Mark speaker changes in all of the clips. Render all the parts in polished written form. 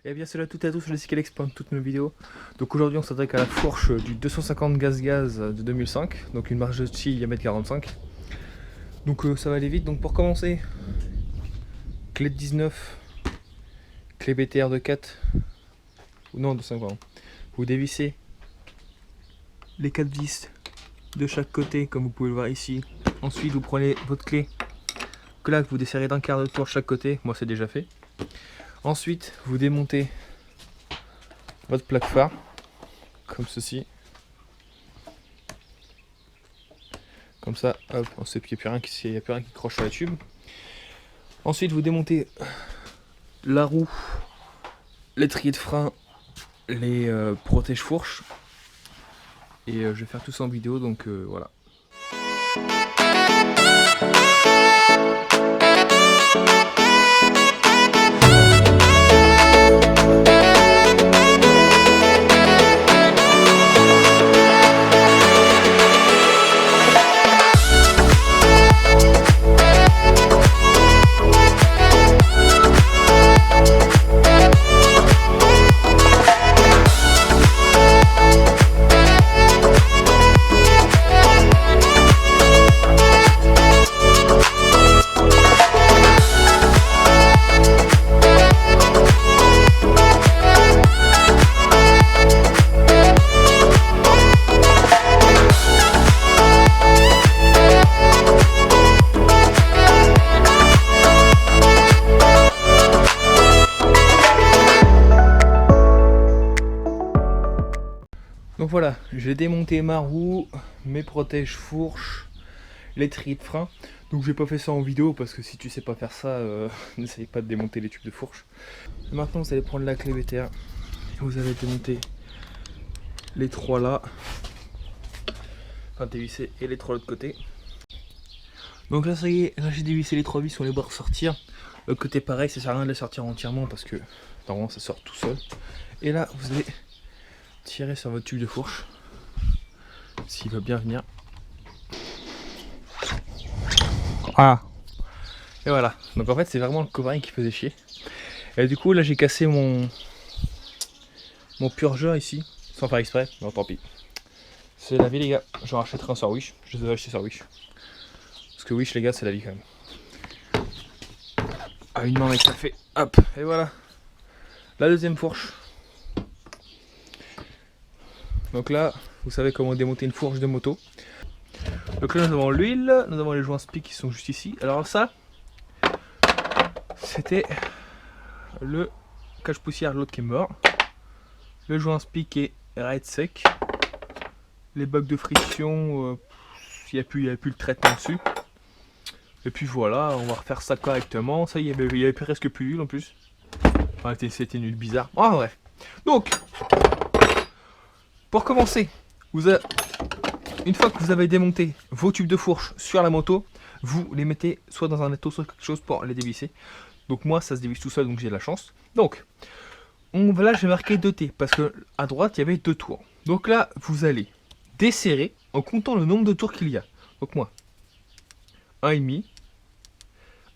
Speaker 1: Et bien salut à toutes et à tous, je suis Alex pour toutes nos vidéos. Donc aujourd'hui on s'attaque à la fourche du 250 gaz de 2005, donc une marge de style 1m45. Donc ça va aller vite, donc pour commencer, clé de 19, clé BTR de 4, ou non de 5 pardon. Vous dévissez les 4 vis de chaque côté comme vous pouvez le voir ici. Ensuite vous prenez votre clé, que là vous desserrez d'un quart de tour chaque côté, moi c'est déjà fait. Ensuite, vous démontez votre plaque phare, comme ceci. Comme ça, hop, on sait qu'il n'y a plus rien qui croche sur la tube. Ensuite, vous démontez la roue, l'étrier de frein, les protège fourches. Et je vais faire tout ça en vidéo, donc voilà. Donc voilà, j'ai démonté ma roue, mes protèges fourches, l'étrier de frein. Donc j'ai pas fait ça en vidéo parce que si tu sais pas faire ça, n'essaye pas de démonter les tubes de fourche. Et maintenant vous allez prendre la clé BTR. Vous allez démonter les trois là. Enfin dévisser et les trois de l'autre côté. Donc là ça y est, là j'ai dévissé les trois vis, on les voit ressortir. L'autre côté pareil, ça sert à rien de les sortir entièrement parce que normalement ça sort tout seul. Et là vous allez tirer sur votre tube de fourche s'il va bien venir. Ah. Et voilà, donc en fait c'est vraiment le covering qui faisait chier. Et du coup là j'ai cassé mon purgeur ici sans faire exprès, non tant pis. C'est la vie les gars, j'en rachèterai un sur Wish, je les ai achetés sur Wish. Parce que Wish les gars c'est la vie quand même. Ah une main avec ça fait, hop, et voilà. La deuxième fourche. Donc là, vous savez comment démonter une fourche de moto. Donc là nous avons l'huile, nous avons les joints spi qui sont juste ici. Alors ça, c'était le cache-poussière, l'autre qui est mort. Le joint spi qui est raide sec. Les bacs de friction, il n'y a plus le traitement dessus. Et puis voilà, on va refaire ça correctement. Ça y est, il n'y avait presque plus d'huile en plus. Enfin, c'était une huile bizarre. Ah bref. Donc, pour commencer, une fois que vous avez démonté vos tubes de fourche sur la moto, vous les mettez soit dans un étau, soit quelque chose pour les dévisser. Donc moi, ça se dévisse tout seul, donc j'ai de la chance. Donc, là j'ai marqué 2T, parce que à droite, il y avait 2 tours. Donc là, vous allez desserrer en comptant le nombre de tours qu'il y a. Donc moi, 1,5,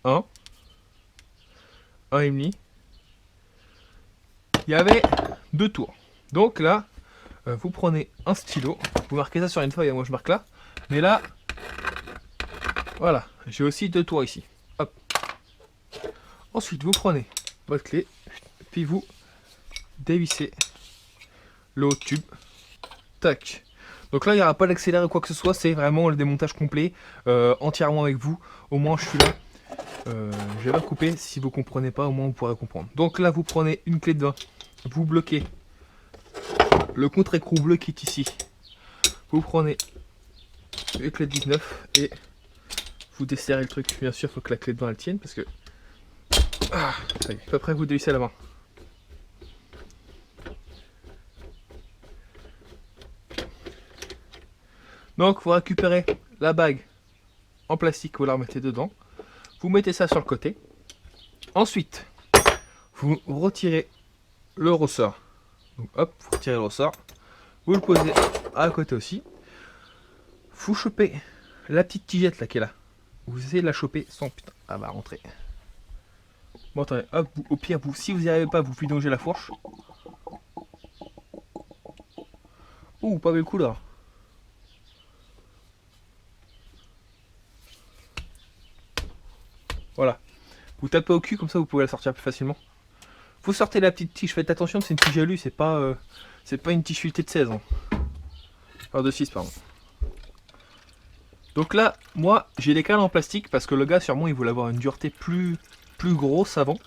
Speaker 1: 1, 1,5. Il y avait 2 tours. Donc là, vous prenez un stylo, vous marquez ça sur une feuille, moi je marque là, mais là, voilà, j'ai aussi 2 tours ici. Hop. Ensuite, vous prenez votre clé, puis vous dévissez le haut tube. Tac. Donc là, il n'y aura pas d'accéléré ou quoi que ce soit, c'est vraiment le démontage complet, entièrement avec vous. Au moins, je suis là. Je vais pas couper, si vous comprenez pas, au moins vous pourrez comprendre. Donc là, vous prenez une clé de 20, vous bloquez le contre-écrou bleu qui est ici. Vous prenez une clé de 19 et vous desserrez le truc. Bien sûr, il faut que la clé de 20 elle tienne parce que... Ah, ça y est. Après, vous dévissez à la main. Donc, vous récupérez la bague en plastique, vous la remettez dedans. Vous mettez ça sur le côté. Ensuite, vous retirez le ressort. Donc hop, vous retirez le ressort. Vous le posez à côté aussi. Vous chopez la petite tigette là qui est là. Vous essayez de la choper sans putain. Ah bah rentrer. Bon, attendez, hop, au pire, si vous n'y arrivez pas, vous vidongez la fourche. Ouh, pas bel coup là. Voilà. Vous tapez au cul, comme ça vous pouvez la sortir plus facilement. Vous sortez la petite tige, faites attention, c'est une tige alu, c'est pas une tige filetée de 16 ans. Enfin de 6, pardon. Donc là, moi, j'ai des cales en plastique parce que le gars, sûrement, il voulait avoir une dureté plus grosse avant.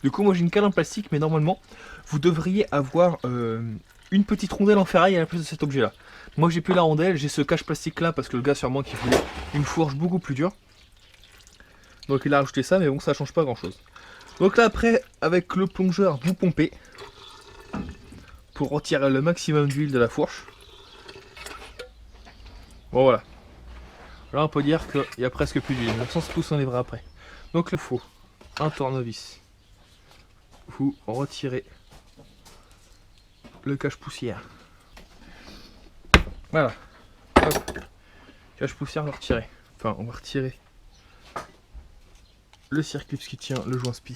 Speaker 1: Du coup, moi, j'ai une cale en plastique, mais normalement, vous devriez avoir une petite rondelle en ferraille à la place de cet objet-là. Moi, j'ai plus la rondelle, j'ai ce cache plastique-là parce que le gars, sûrement, qui voulait une fourche beaucoup plus dure. Donc, il a rajouté ça, mais bon, ça change pas grand-chose. Donc là, après, avec le plongeur, vous pompez pour retirer le maximum d'huile de la fourche. Bon, voilà. Là, on peut dire qu'il y a presque plus d'huile. Le sens tout s'enlèvera après. Donc, il faut un tournevis. Vous retirez le cache-poussière. Voilà. Hop. Cache-poussière, on va retirer. Enfin, on va retirer le circuit qui tient le joint spi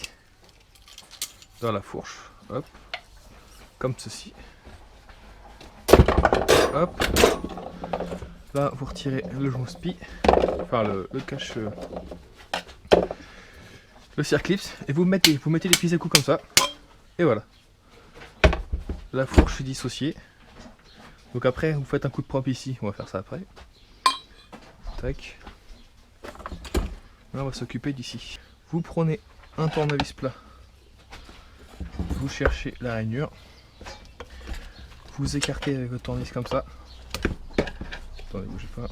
Speaker 1: dans la fourche. Hop. Comme ceci. Hop. Là, vous retirez le joint spi. Enfin, le cache... le circlips. Et vous mettez les pieds à coups comme ça. Et voilà. La fourche est dissociée. Donc après, vous faites un coup de propre ici. On va faire ça après. Tac. Là, on va s'occuper d'ici. Vous prenez un tournevis plat. Vous cherchez la rainure. Vous écartez avec votre tournevis comme ça. Attendez, bougez pas.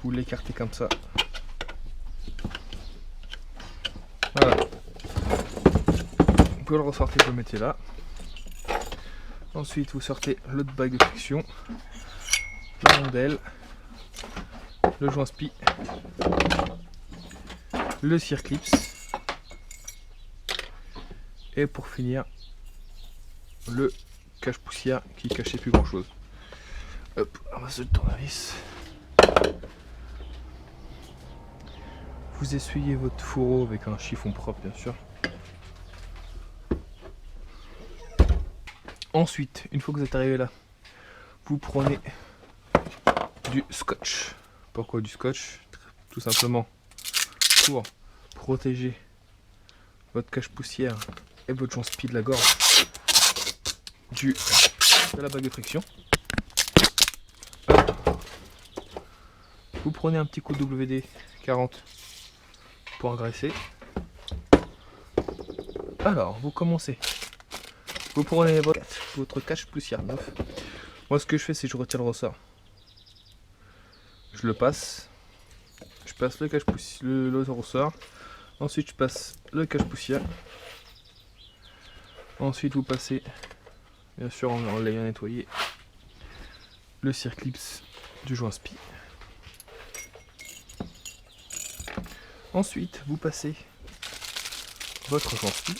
Speaker 1: Vous l'écartez comme ça. Voilà. Vous le ressortez, vous le mettez là. Ensuite, vous sortez l'autre bague de friction, la rondelle, le joint spi, le circlips et pour finir, le cache-poussière qui cachait plus grand chose. Hop, on va se le tournevis. Vous essuyez votre fourreau avec un chiffon propre, bien sûr. Ensuite, une fois que vous êtes arrivé là, vous prenez du scotch. Pourquoi du scotch? Tout simplement pour protéger votre cache-poussière et votre joint spi de la gorge de la bague de friction. Vous prenez un petit coup de WD-40 pour engraisser. Alors, vous commencez. Vous prenez votre cache-poussière neuf. Moi, ce que je fais, c'est que je retire le ressort. Je le passe. Je passe le cache-poussière, le ressort. Ensuite, je passe le cache-poussière. Ensuite, vous passez, bien sûr, en l'ayant nettoyé, le circlips du joint spi. Ensuite, vous passez votre joint spi.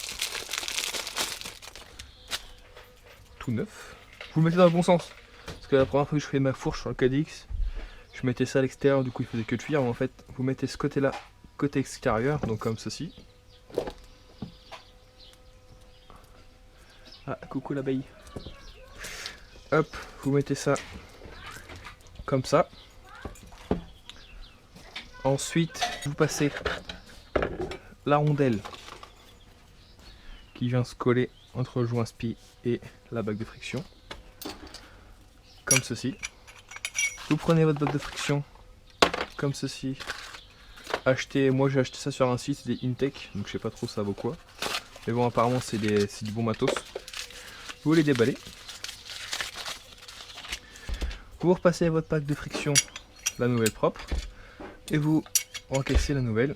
Speaker 1: Tout neuf. Vous le mettez dans le bon sens. Parce que la première fois que je fais ma fourche sur le KDX, je mettais ça à l'extérieur, du coup il faisait que de fuir. Mais en fait, vous mettez ce côté-là, côté extérieur, donc comme ceci. Ah, coucou l'abeille. Hop, vous mettez ça comme ça. Ensuite, vous passez la rondelle qui vient se coller entre le joint spi et la bague de friction. Comme ceci. Vous prenez votre bague de friction comme ceci. Moi j'ai acheté ça sur un site, c'est des Intech, donc je sais pas trop ça vaut quoi. Mais bon, apparemment c'est du bon matos. Vous les déballez. Vous repassez votre bague de friction, la nouvelle propre, et vous encaissez la nouvelle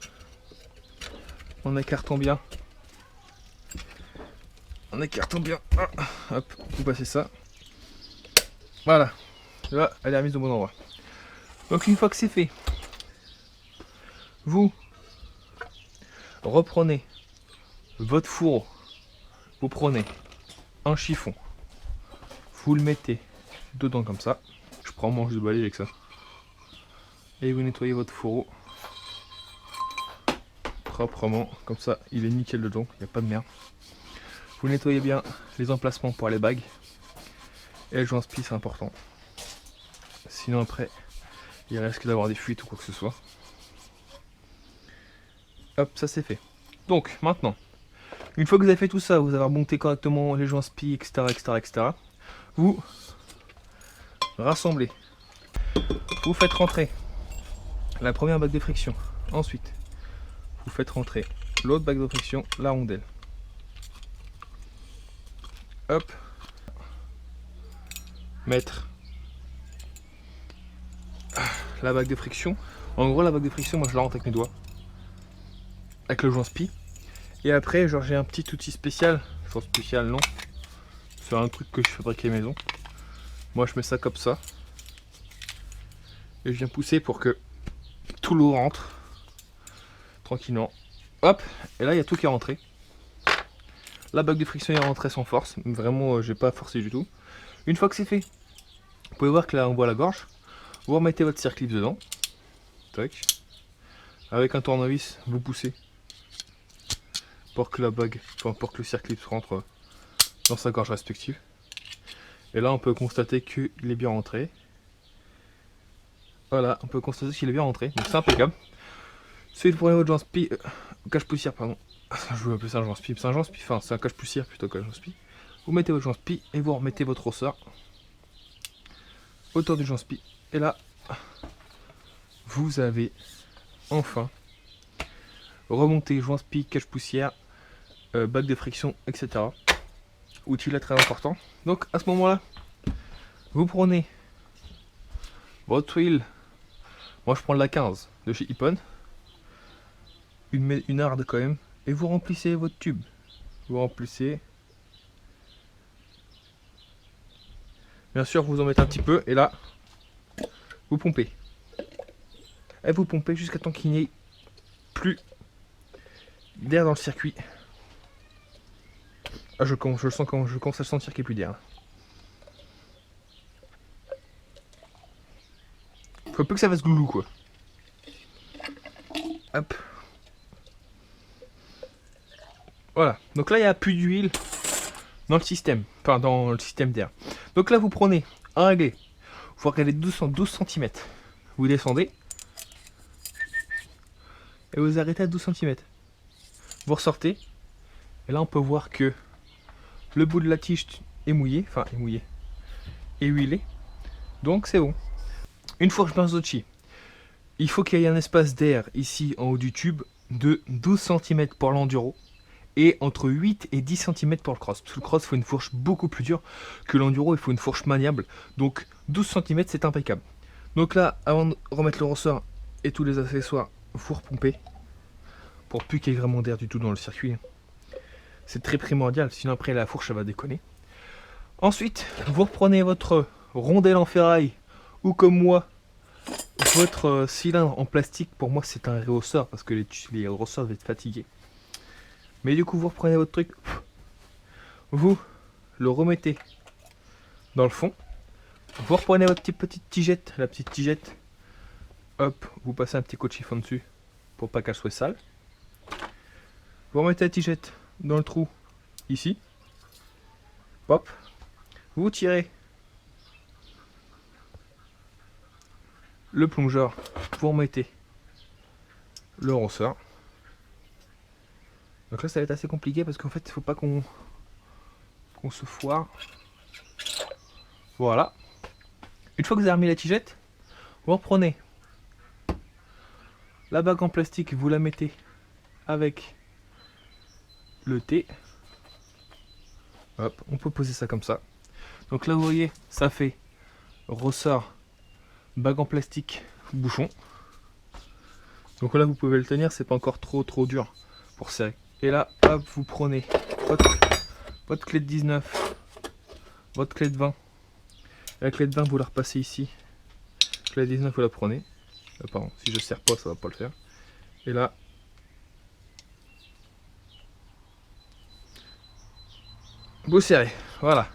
Speaker 1: en écartant bien. Hop, vous passez ça. Voilà. Là, elle est remise au bon endroit. Donc une fois que c'est fait, vous reprenez votre fourreau. Vous prenez un chiffon. Vous le mettez dedans comme ça. Je prends un manche de balai avec ça. Et vous nettoyez votre fourreau proprement, comme ça il est nickel dedans, il n'y a pas de merde. Vous nettoyez bien les emplacements pour les bagues. Et le joint spi c'est important. Sinon après, il risque d'avoir des fuites ou quoi que ce soit. Hop, ça c'est fait. Donc maintenant, une fois que vous avez fait tout ça, vous avez remonté correctement les joints spi, etc., etc., etc., vous rassemblez. Vous faites rentrer la première bague de friction. Ensuite, vous faites rentrer l'autre bague de friction, la rondelle. Hop. Mettre la bague de friction. En gros, la bague de friction, moi je la rentre avec mes doigts. Avec le joint spi. Et après, genre j'ai un petit outil spécial. Enfin spécial, non. C'est un truc que je fabriquais maison. Moi je mets ça comme ça. Et je viens pousser pour que tout l'eau rentre. Tranquillement. Hop. Et là, il y a tout qui est rentré. La bague de friction est rentrée sans force. Vraiment, j'ai pas forcé du tout. Une fois que c'est fait, vous pouvez voir que là on voit la gorge. Vous remettez votre circlip dedans. Tac. Avec un tournevis, vous poussez pour que la bague, enfin pour que le circlip rentre dans sa gorge respective. Et là on peut constater qu'il est bien rentré. Voilà, on peut constater qu'il est bien rentré. Donc c'est impeccable. Ensuite vous prenez votre joint spi, cache-poussière pardon. Je veux appeler ça un joint spi, c'est un joint spi, enfin c'est un cache-poussière plutôt qu'un joint spi. Vous mettez votre joint spi et vous remettez votre ressort autour du joint spi. Et là, vous avez enfin remonté joint spi, cache-poussière, bague de friction, etc. Outil là très important. Donc à ce moment-là, vous prenez votre huile. Moi je prends de la 15 de chez Ippon. Une harde quand même. Et vous remplissez votre tube. Vous remplissez. Bien sûr, vous en mettez un petit peu. Et là, vous pompez. Et vous pompez jusqu'à temps qu'il n'y ait plus d'air dans le circuit. Ah, je le sens quand je commence à sentir qu'il n'y a plus d'air. Faut peu que ça fasse gloulou quoi. Hop. Voilà. Donc là, il n'y a plus d'huile dans le système. Enfin, dans le système d'air. Donc là, vous prenez un réglet. Vous regardez 12 cm. Vous descendez. Et vous arrêtez à 12 cm. Vous ressortez. Et là, on peut voir que le bout de la tige est mouillé. Enfin, est mouillé. Et huilé. Donc, c'est bon. Une fourche Marzocchi. Il faut qu'il y ait un espace d'air ici en haut du tube de 12 cm pour l'enduro. Et entre 8 et 10 cm pour le cross. Parce que le cross, il faut une fourche beaucoup plus dure que l'enduro, il faut une fourche maniable. Donc 12 cm, c'est impeccable. Donc là, avant de remettre le ressort et tous les accessoires, vous repompez. Pour plus qu'il y ait vraiment d'air du tout dans le circuit. C'est très primordial, sinon après la fourche, ça va déconner. Ensuite, vous reprenez votre rondelle en ferraille, ou comme moi, votre cylindre en plastique. Pour moi, c'est un rehausseur, parce que les ressorts vont être fatigués. Mais du coup, vous reprenez votre truc, vous le remettez dans le fond. Vous reprenez votre petite tigette, la petite tigette. Hop, vous passez un petit coup de chiffon dessus pour pas qu'elle soit sale. Vous remettez la tigette dans le trou ici. Hop, vous tirez le plongeur, vous remettez le ressort. Donc là ça va être assez compliqué parce qu'en fait il faut pas qu'on se foire. Voilà. Une fois que vous avez remis la tigette, vous reprenez la bague en plastique, vous la mettez avec le T. Hop, on peut poser ça comme ça. Donc là vous voyez, ça fait ressort, bague en plastique, bouchon. Donc là vous pouvez le tenir, c'est pas encore trop dur pour serrer. Et là, hop, vous prenez votre clé de 19, votre clé de 20. La clé de 20, vous la repassez ici. La clé de 19, vous la prenez. Pardon, si je serre pas, ça va pas le faire. Et là, vous serrez. Voilà.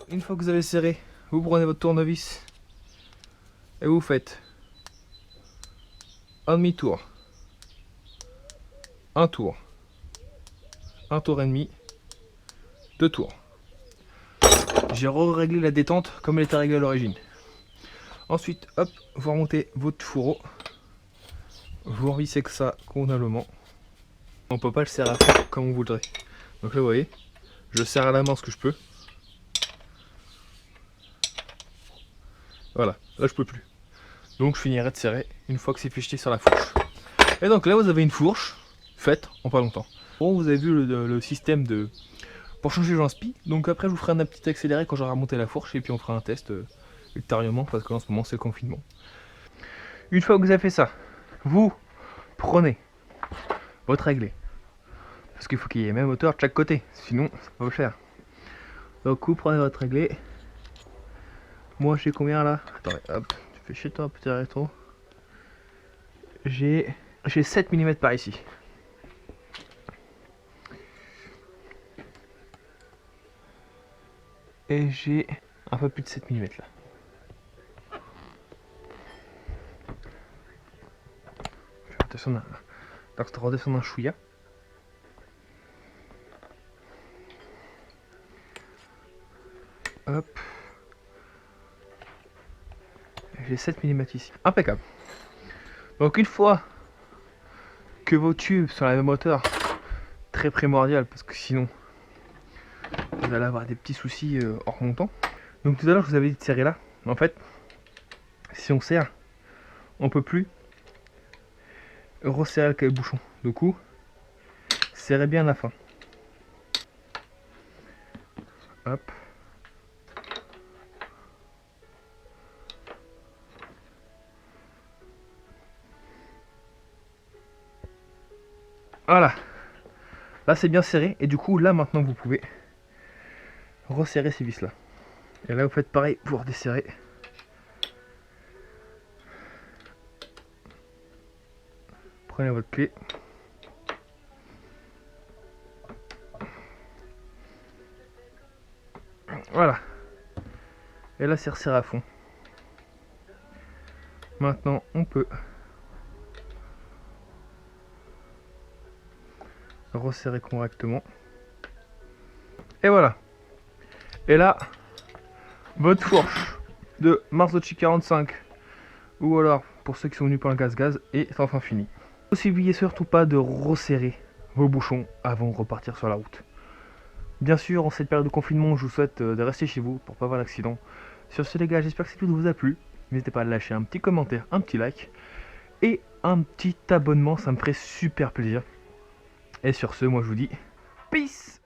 Speaker 1: Une fois que vous avez serré, vous prenez votre tournevis et vous faites un demi-tour un tour et demi, 2 tours. J'ai réglé la détente comme elle était réglée à l'origine. Ensuite, hop, vous remontez votre fourreau. Vous revissez que ça convenablement. On peut pas le serrer à fond comme on voudrait. Donc là, vous voyez, je serre à la main ce que je peux. Voilà, là je peux plus. Donc je finirai de serrer une fois que c'est ficheté sur la fourche. Et donc là, vous avez une fourche faite en pas longtemps. Bon, vous avez vu le système de pour changer le spi. Donc après, je vous ferai un petit accéléré quand j'aurai remonté la fourche et puis on fera un test ultérieurement parce qu'en ce moment c'est le confinement. Une fois que vous avez fait ça, vous prenez votre réglé. Parce qu'il faut qu'il y ait même hauteur de chaque côté, sinon ça va vous faire. Donc vous prenez votre réglé. Moi j'ai combien là? Attendez, hop, tu fais chez toi, petit rétro. J'ai 7 mm par ici. Et j'ai un peu plus de 7 mm là. Je vais redescendre un chouïa. Hop. J'ai 7 mm ici. Impeccable. Donc une fois que vos tubes sont à la même hauteur, très primordial parce que sinon vous allez avoir des petits soucis en remontant. Donc tout à l'heure je vous avais dit de serrer là. En fait, si on serre, on peut plus resserrer le cache-bouchon. Du coup, serrez bien à la fin. Hop. Voilà. Là c'est bien serré et du coup là maintenant vous pouvez resserrer ces vis là. Et là vous faites pareil pour desserrer. Prenez votre clé. Voilà. Et là c'est resserré à fond. Maintenant on peut resserrer correctement. Et voilà. Et là, votre fourche de Marzocchi 45, ou alors pour ceux qui sont venus pour le gaz est enfin fini. N'oubliez surtout pas de resserrer vos bouchons avant de repartir sur la route. Bien sûr, en cette période de confinement, je vous souhaite de rester chez vous pour pas avoir d'accident. Sur ce les gars, j'espère que cette vidéo vous a plu. N'hésitez pas à lâcher un petit commentaire, un petit like et un petit abonnement, ça me ferait super plaisir. Et sur ce, moi je vous dis peace.